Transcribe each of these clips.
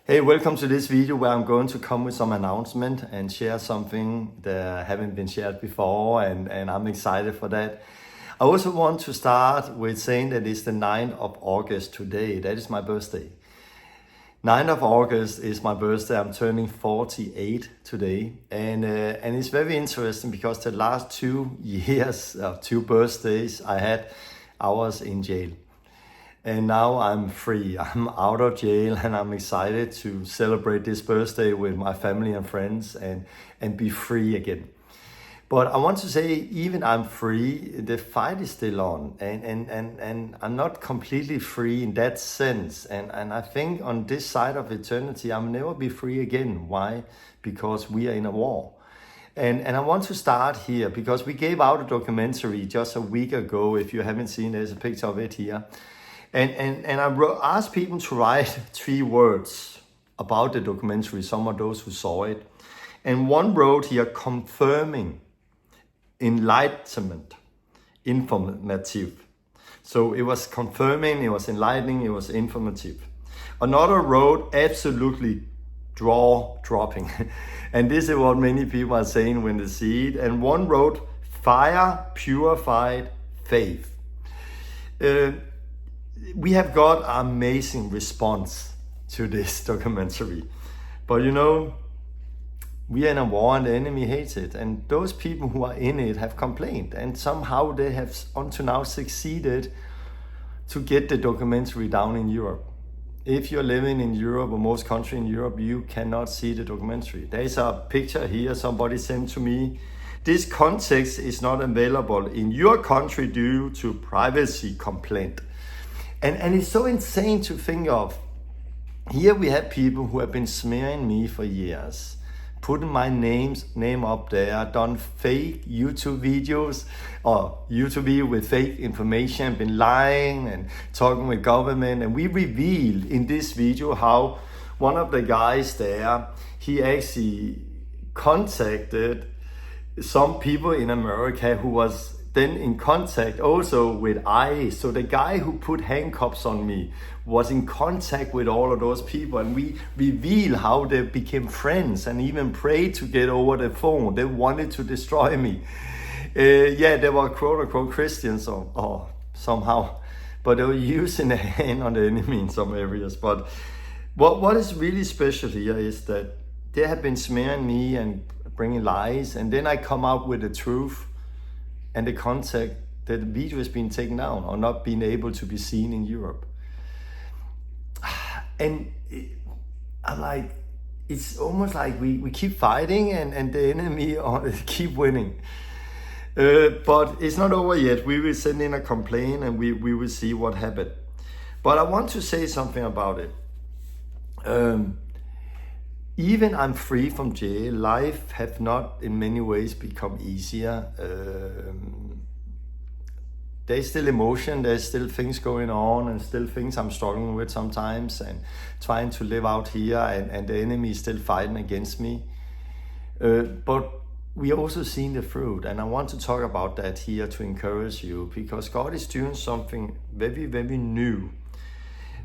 Hey, welcome to this video where I'm going to come with some announcement and share something that haven't been shared before, and I'm excited for that. I also want to start with saying that it's the 9th of August today. That is my birthday. 9th of August is my birthday. I'm turning 48 today, and it's very interesting because the last 2 years, 2 birthdays I had, I was in jail. And now I'm free. I'm out of jail and I'm excited to celebrate this birthday with my family and friends and be free again. But I want to say, even I'm free, the fight is still on, and I'm not completely free in that sense. And I think on this side of eternity, I'll never be free again. Why? Because we are in a war. And I want to start here because we gave out a documentary just a week ago. If you haven't seen, there's a picture of it here. And I asked people to write 3 words about the documentary, some of those who saw it. And one wrote here, confirming, enlightenment, informative. So it was confirming, it was enlightening, it was informative. Another wrote, absolutely jaw-dropping. And this is what many people are saying when they see it. And one wrote, fire, purified, faith. We have got an amazing response to this documentary. But you know, we are in a war and the enemy hates it. And those people who are in it have complained. And somehow they have until now succeeded to get the documentary down in Europe. If you're living in Europe or most countries in Europe, you cannot see the documentary. There's a picture here somebody sent to me. This context is not available in your country due to privacy complaint. And it's so insane to think of. Here we have people who have been smearing me for years, putting my name up there, done fake YouTube videos or YouTube video with fake information, been lying and talking with government. And we revealed in this video how one of the guys there, he actually contacted some people in America who was then in contact also with ICE. So the guy who put handcuffs on me was in contact with all of those people, and we reveal how they became friends and even prayed to get over the phone. They wanted to destroy me. They were quote unquote Christians or somehow, but they were using a hand on the enemy in some areas. But what is really special here is that they have been smearing me and bringing lies, and then I come out with the truth. And the video has been taken down or not being able to be seen in Europe. And I'm like, it's almost like we keep fighting and the enemy keep winning. But it's not over yet. We will send in a complaint and we will see what happened. But I want to say something about it. Even I'm free from jail, life have not in many ways become easier. There's still emotion, there's still things going on and still things I'm struggling with sometimes and trying to live out here, and the enemy is still fighting against me. But we also seen the fruit, and I want to talk about that here to encourage you, because God is doing something very, very new.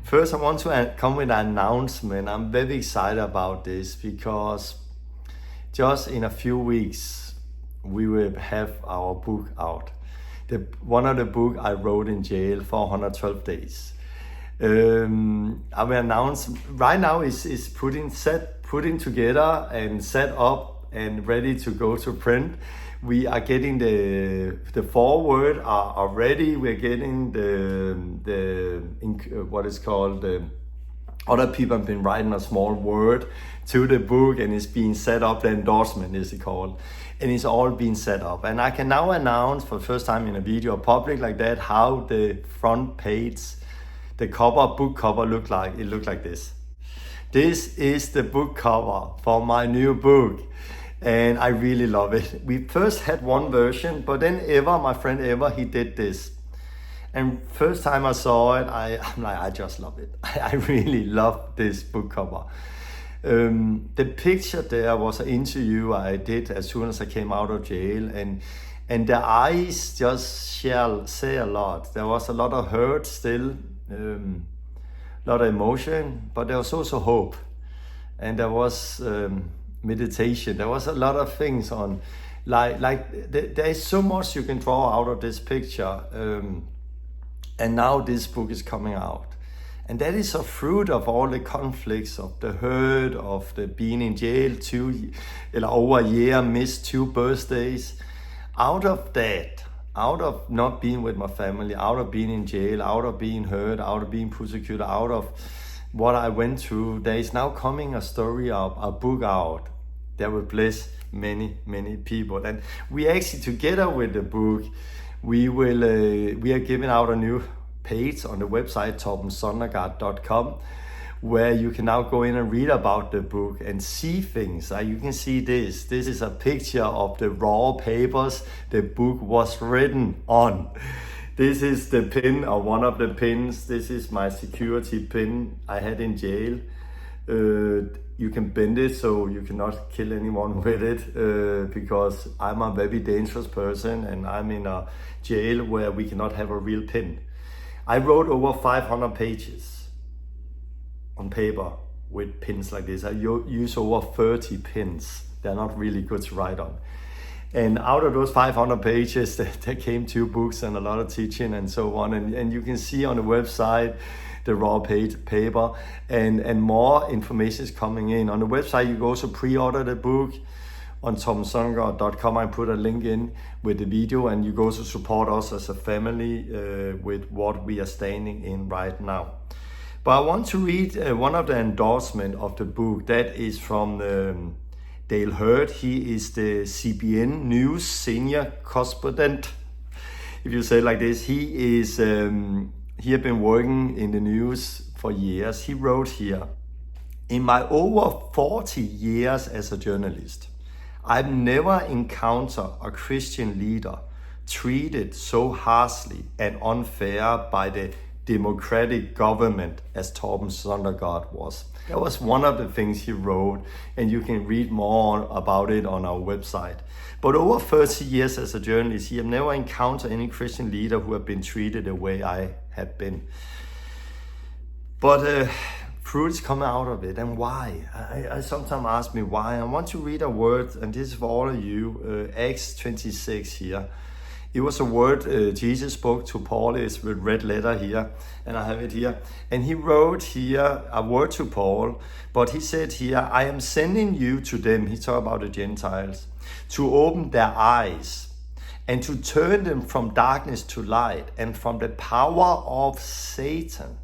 First, I want to come with an announcement. I'm very excited about this because just in a few weeks, we will have our book out. One of the book I wrote in jail for 112 days. I will announce right now is putting together and set up and ready to go to print. We are getting the foreword are ready. We're getting the what is called other people have been writing a small word to the book, and it's being set up. The endorsement is it called, and it's all being set up. And I can now announce for the first time in a video public like that how the front page, the book cover look like. It looked like this. This is the book cover for my new book. And I really love it. We first had one version, but then my friend Eva, he did this. And first time I saw it, I'm like, I just love it. I really love this book cover. The picture there was an interview I did as soon as I came out of jail, and the eyes just say a lot. There was a lot of hurt still, a lot of emotion, but there was also hope. and there was meditation. There was a lot of things on, there is so much you can draw out of this picture. And now this book is coming out. And that is a fruit of all the conflicts, of the hurt, of the being in jail over a year, missed 2 birthdays. Out of that, out of not being with my family, out of being in jail, out of being hurt, out of being persecuted, out of what I went through, there is now coming a story of a book out that will bless many, many people. And we actually, together with the book, we are giving out a new page on the website torbensondergaard.com, where you can now go in and read about the book and see things. You can see this. This is a picture of the raw papers the book was written on. This is the pin, or one of the pins. This is my security pin I had in jail. You can bend it so you cannot kill anyone with it, because I'm a very dangerous person and I'm in a jail where we cannot have a real pin. I wrote over 500 pages on paper with pins like this. I use over 30 pins. They're not really good to write on. And out of those 500 pages, there came 2 books and a lot of teaching and so on. And you can see on the website the raw paper, and more information is coming in. On the website, you can also pre-order the book. On torbensondergaard.com, I put a link in with the video, and you can also support us as a family with what we are standing in right now. But I want to read one of the endorsement of the book. That is from Dale Hurd. He is the CBN News senior correspondent, if you say it like this. He is he had been working in the news for years. He wrote here, "In my over 40 years as a journalist, I've never encountered a Christian leader treated so harshly and unfair by the democratic government as Torben Søndergaard was." That was one of the things he wrote, and you can read more about it on our website. But over 30 years as a journalist, he have never encountered any Christian leader who have been treated the way I had been. But fruit is coming out of it, and why? I sometimes ask me why. I want to read a word, and this is for all of you, Acts 26 here. It was a word Jesus spoke to Paul. It's with red letter here, and I have it here. And he wrote here a word to Paul, but he said here, "I am sending you to them," he talked about the Gentiles, "to open their eyes and to turn them from darkness to light and from the power of Satan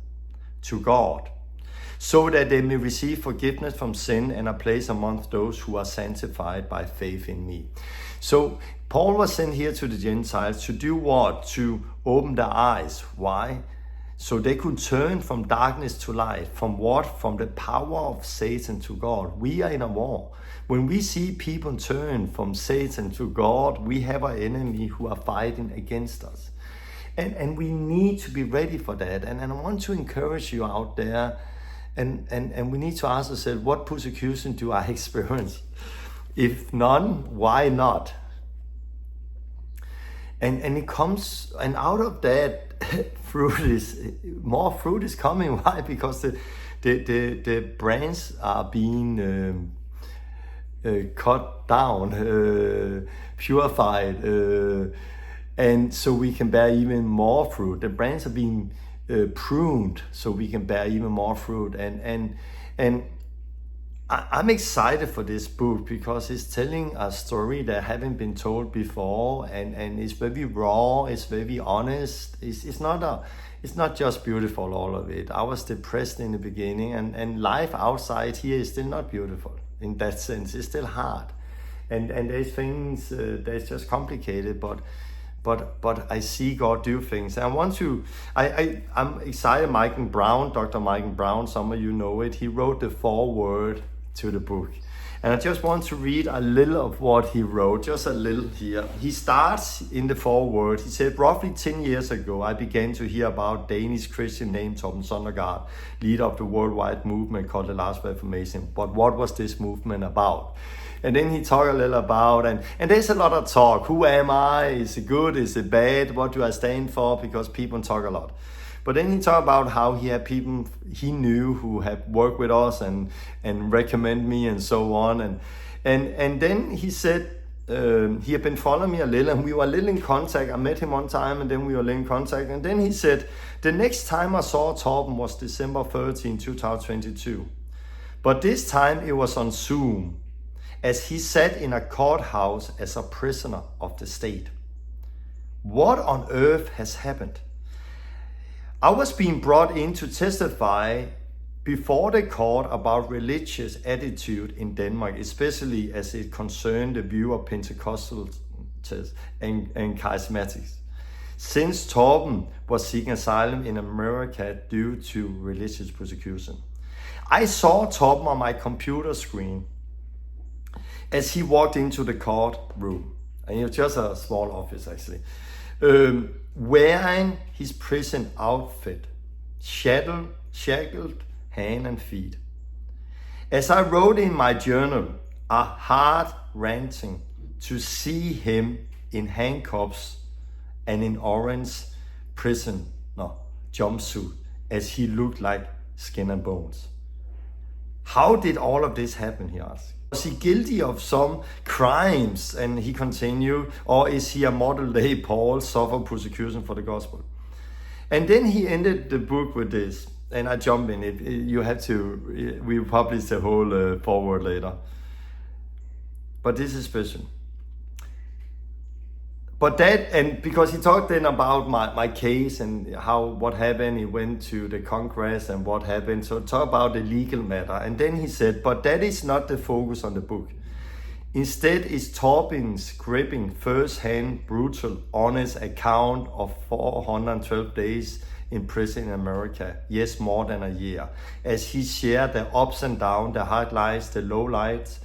to God, so that they may receive forgiveness from sin and a place amongst those who are sanctified by faith in me." So Paul was sent here to the Gentiles to do what? To open their eyes. Why? So they could turn from darkness to light. From what? From the power of Satan to God. We are in a war. When we see people turn from Satan to God, we have an enemy who are fighting against us. And we need to be ready for that. And I want to encourage you out there, and we need to ask ourselves, what persecution do I experience? If none, why not? And it comes, and out of that, more fruit is coming. Why? Because the branches are being cut down, purified, and so we can bear even more fruit. The branches are being pruned so we can bear even more fruit. And I'm excited for this book because it's telling a story that haven't been told before, and it's very raw, it's very honest. It's not just beautiful, all of it. I was depressed in the beginning, and life outside here is still not beautiful in that sense. It's still hard, and there's things that's just complicated, but I see God do things. And I'm excited. Dr. Michael Brown, some of you know it. He wrote the foreword to the book. And I just want to read a little of what he wrote, just a little here. He starts in the foreword. He said, "Roughly 10 years ago, I began to hear about Danish Christian named Torben Søndergaard, leader of the worldwide movement called the Last Reformation. But what was this movement about?" And then he talked a little about, and there's a lot of talk. Who am I? Is it good? Is it bad? What do I stand for? Because people talk a lot. But then he talked about how he had people he knew who had worked with us and recommend me and so on. And then he said, he had been following me a little, and we were a little in contact. I met him one time, and then we were a little in contact. And then he said, the next time I saw Torben was December 13, 2022. But this time it was on Zoom, as he sat in a courthouse as a prisoner of the state. What on earth has happened? I was being brought in to testify before the court about religious attitude in Denmark, especially as it concerned the view of Pentecostals and charismatics, since Torben was seeking asylum in America due to religious persecution. I saw Torben on my computer screen as he walked into the courtroom, and it was just a small office actually, wearing his prison outfit, shackled hand and feet. As I wrote in my journal, a heart-wrenching to see him in handcuffs and in orange prison jumpsuit, as he looked like skin and bones. How did all of this happen, he asked. Was he guilty of some crimes? And he continued, or is he a model-day Paul, suffer persecution for the gospel? And then he ended the book with this, and I jump in it. You have to, we publish the whole forward later. But this is special. But that, and because he talked then about my case and what happened, he went to the Congress and what happened. So talk about the legal matter. And then he said, but that is not the focus on the book. Instead is Torben's gripping, first-hand, brutal, honest account of 412 days in prison in America. Yes, more than a year. As he shared the ups and downs, the highlights, the lowlights,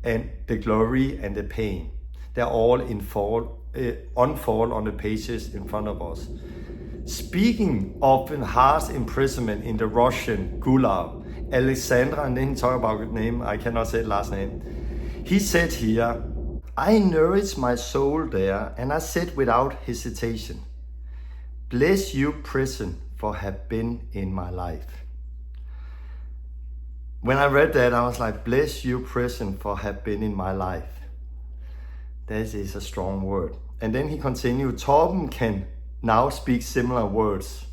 and the glory and the pain. They're all unfold on the pages in front of us. Speaking of harsh imprisonment in the Russian Gulag, Alexandra, and then he talked about the name, I cannot say the last name. He said here, I nourished my soul there, and I said without hesitation, bless you, prison, for have been in my life. When I read that, I was like, bless you, prison, for have been in my life. That is a strong word. And then he continued, Torben can now speak similar words.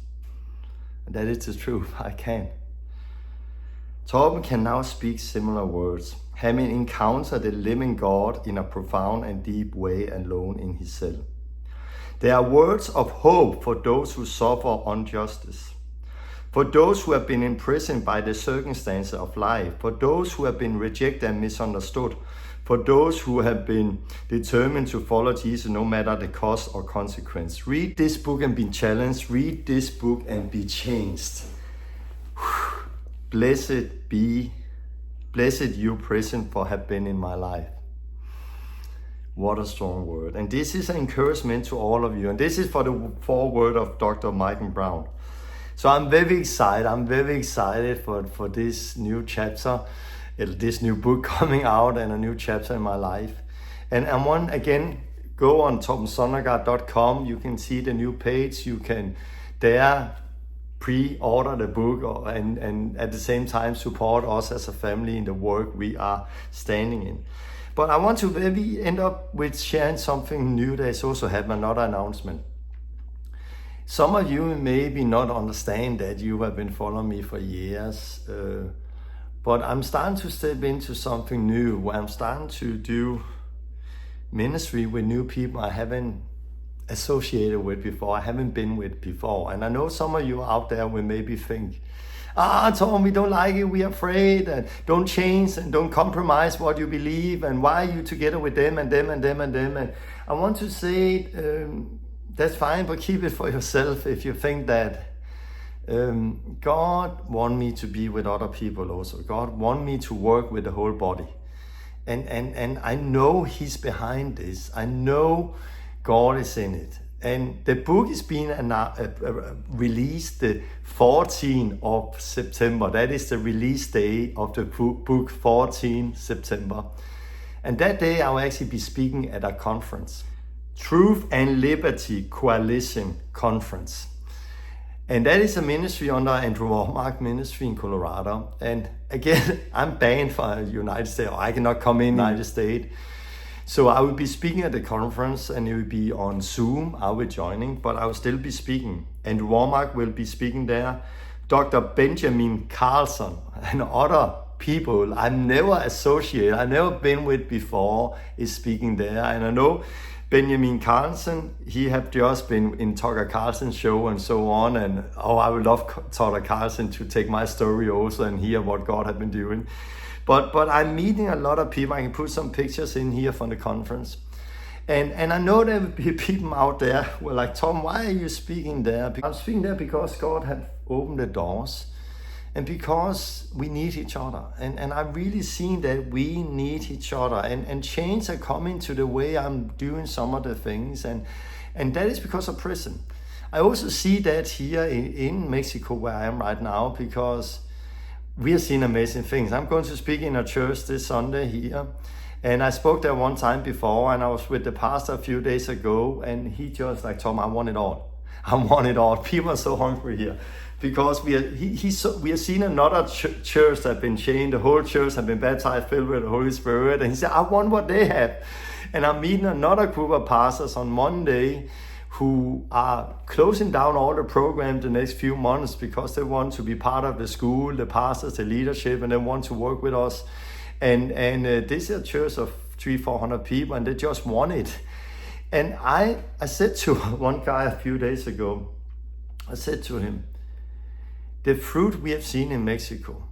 And that is the truth, I can. Torben can now speak similar words, having encountered the living God in a profound and deep way alone in his cell. There are words of hope for those who suffer injustice, for those who have been imprisoned by the circumstances of life, for those who have been rejected and misunderstood, for those who have been determined to follow Jesus no matter the cost or consequence. Read this book and be challenged. Read this book and be changed. Blessed you, prison, for have been in my life. What a strong word. And this is an encouragement to all of you. And this is for the foreword of Dr. Michael Brown. So I'm very excited. I'm very excited for this new chapter, this new book coming out and a new chapter in my life. And I want, again, go on torbensondergaard.com. You can see the new page. You can there pre-order the book and at the same time support us as a family in the work we are standing in. But I want to maybe end up with sharing something new that is also happened, another announcement. Some of you maybe not understand that you have been following me for years, but I'm starting to step into something new where I'm starting to do ministry with new people I haven't associated with before, I haven't been with before. And I know some of you out there will maybe think, Tom, we don't like it, we're afraid, and don't change and don't compromise what you believe, and why are you together with them and them and them and them? And I want to say, that's fine, but keep it for yourself if you think that. God wants me to be with other people also. God wants me to work with the whole body. And I know He's behind this. I know God is in it. And the book is being released the 14th of September. That is the release day of the book, 14 September. And that day I will actually be speaking at a conference. Truth and Liberty Coalition Conference. And that is a ministry under Andrew Womack Ministry in Colorado. And again, I'm banned for the United States. I cannot come in the United States. So I will be speaking at the conference, and it will be on Zoom. I will be joining, but I will still be speaking. Andrew Womack will be speaking there. Dr. Benjamin Carlson and other people I've never associated, I've never been with before, is speaking there. And I know Benjamin Carlson, he have just been in Tucker Carlson's show and so on. And I would love Tucker Carlson to take my story also and hear what God has been doing. But I'm meeting a lot of people. I can put some pictures in here from the conference. And I know there will be people out there who are like, Tom, why are you speaking there? I'm speaking there because God had opened the doors and because we need each other. And I've really seen that we need each other. And change are coming to the way I'm doing some of the things. And that is because of prison. I also see that here in Mexico where I am right now, because we have seen amazing things. I'm going to speak in a church this Sunday here. And I spoke there one time before, and I was with the pastor a few days ago, and he just like, Tom, I want it all. I want it all. People are so hungry here. Because we have seen another church that have been changed. The whole church have been baptized, filled with the Holy Spirit. And he said, I want what they have. And I'm meeting another group of pastors on Monday who are closing down all the programs the next few months because they want to be part of the school, the pastors, the leadership, and they want to work with us. And this is a church of 300-400 people, and they just want it. And I said to one guy a few days ago, I said to him, the fruit we have seen in Mexico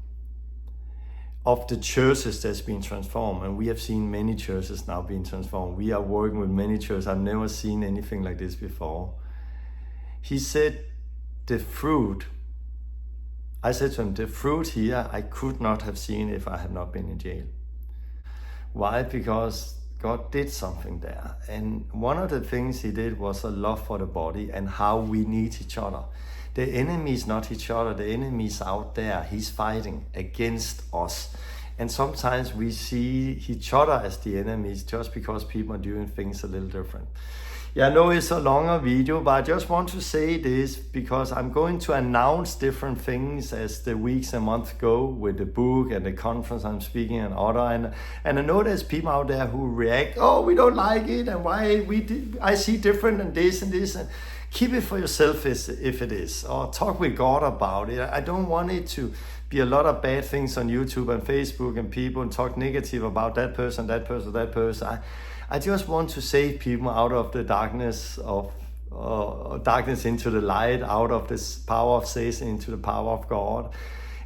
of the churches that's been transformed, and we have seen many churches now being transformed. We are working with many churches. I've never seen anything like this before. He said, the fruit, I said to him, the fruit here I could not have seen if I had not been in jail. Why? Because God did something there. And one of the things he did was a love for the body and how we need each other. The enemy is not each other. The enemy is out there. He's fighting against us. And sometimes we see each other as the enemies just because people are doing things a little different. Yeah, I know it's a longer video, but I just want to say this because I'm going to announce different things as the weeks and months go with the book and the conference I'm speaking and other. And I know there's people out there who react, oh, we don't like it, and why I see different and this and this. And keep it for yourself if it is, or talk with God about it. I don't want it to be a lot of bad things on YouTube and Facebook and people and talk negative about that person, that person, that person. I just want to save people out of the darkness of darkness into the light, out of this power of Satan into the power of God,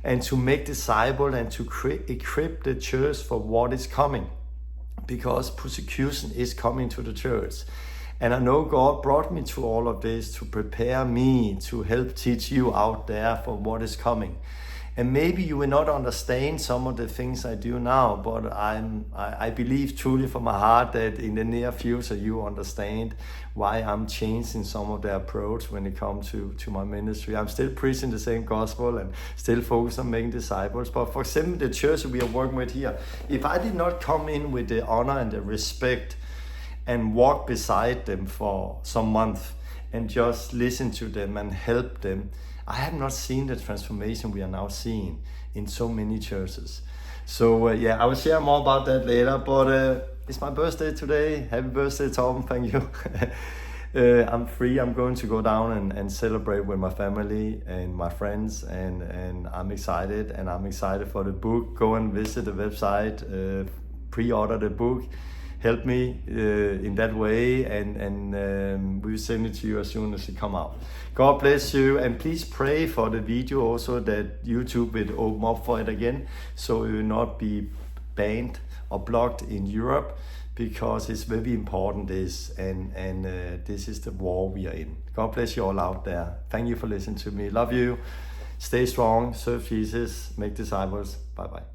and to make disciples and to equip the church for what is coming, because persecution is coming to the church. And I know God brought me to all of this to prepare me to help teach you out there for what is coming. And maybe you will not understand some of the things I do now, but I believe truly from my heart that in the near future you understand why I'm changing some of the approach when it comes to my ministry. I'm still preaching the same gospel and still focused on making disciples. But for example, the church we are working with here, if I did not come in with the honor and the respect and walk beside them for some months and just listen to them and help them, I have not seen the transformation we are now seeing in so many churches. So I will share more about that later, but it's my birthday today. Happy birthday, Tom. Thank you. I'm free. I'm going to go down and celebrate with my family and my friends, and I'm excited, and I'm excited for the book. Go and visit the website, pre-order the book. Help me in that way, and we'll send it to you as soon as it come out. God bless you, and please pray for the video also that YouTube will open up for it again, so it will not be banned or blocked in Europe, because it's very important this, and this is the war we are in. God bless you all out there. Thank you for listening to me. Love you. Stay strong, serve Jesus, make disciples. Bye-bye.